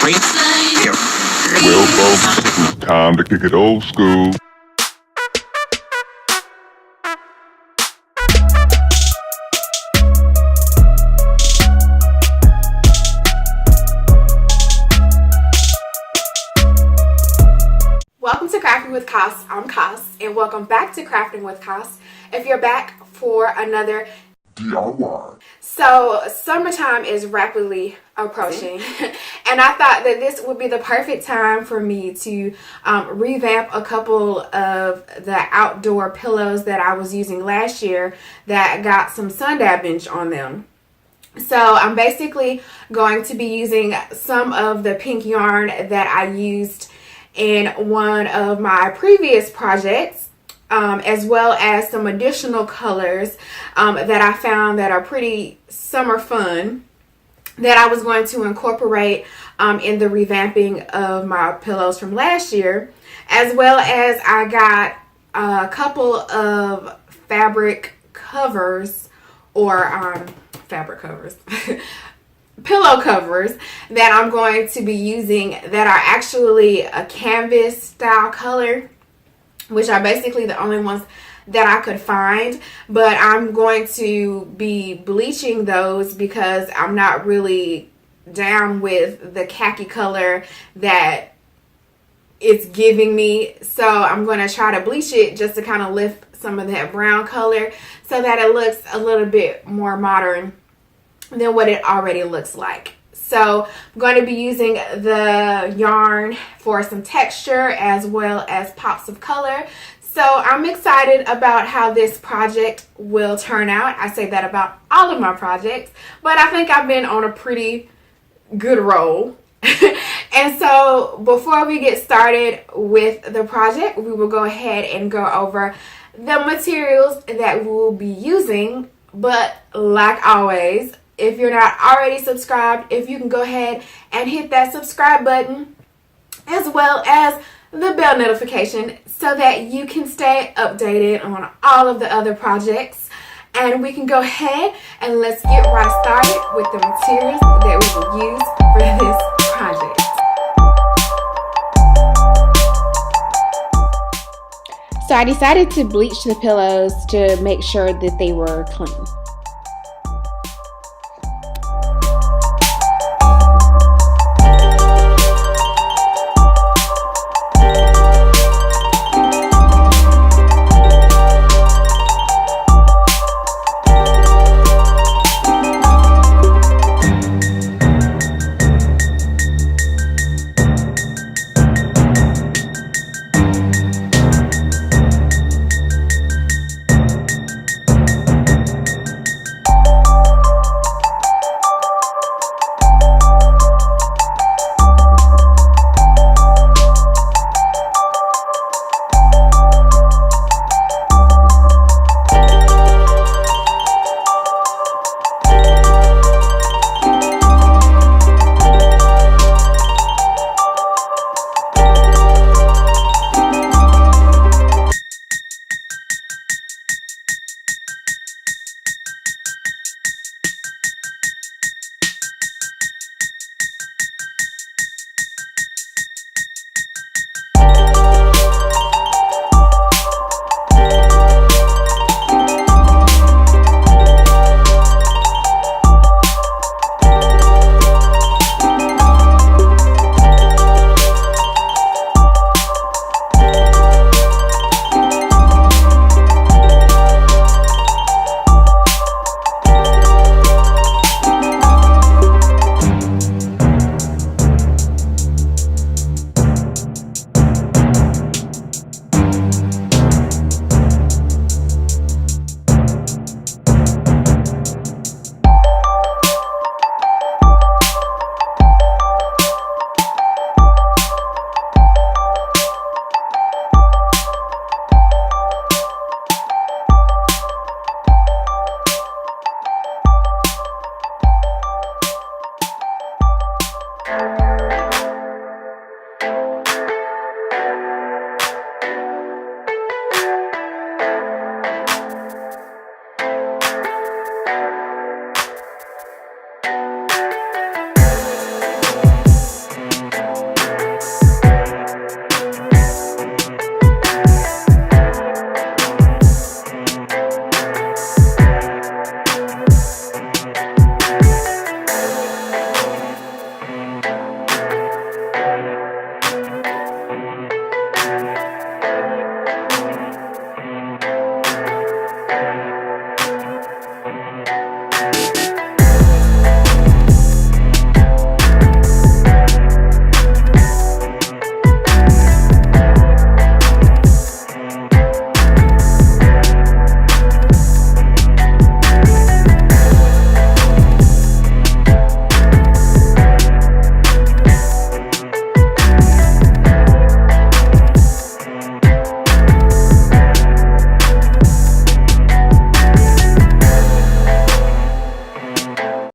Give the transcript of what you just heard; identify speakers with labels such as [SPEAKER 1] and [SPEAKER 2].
[SPEAKER 1] Well, folks, it's time to kick it old school.
[SPEAKER 2] Welcome to Crafting with Cos. I'm Cos, and welcome back to Crafting with Cos. If you're back for another
[SPEAKER 1] DIY.
[SPEAKER 2] So, summertime is rapidly approaching, and I thought that this would be the perfect time for me to revamp a couple of the outdoor pillows that I was using last year that got some sun damage on them. So, I'm basically going to be using some of the pink yarn that I used in one of my previous projects, as well as some additional colors that I found that are pretty summer fun that I was going to incorporate in the revamping of my pillows from last year, as well as I got a couple of fabric covers or fabric covers pillow covers that I'm going to be using that are actually a canvas style color, which are basically the only ones that I could find. But I'm going to be bleaching those because I'm not really down with the khaki color that it's giving me. So I'm going to try to bleach it just to kind of lift some of that brown color so that it looks a little bit more modern than what it already looks like. So I'm going to be using the yarn for some texture as well as pops of color. So I'm excited about how this project will turn out. I say that about all of my projects, but I think I've been on a pretty good roll. And so before we get started with the project, we will go ahead and go over the materials that we will be using. But like always, if you're not already subscribed, if you can go ahead and hit that subscribe button as well as the bell notification so that you can stay updated on all of the other projects. And we can go ahead and let's get right started with the materials that we will use for this project. So I decided to bleach the pillows to make sure that they were clean.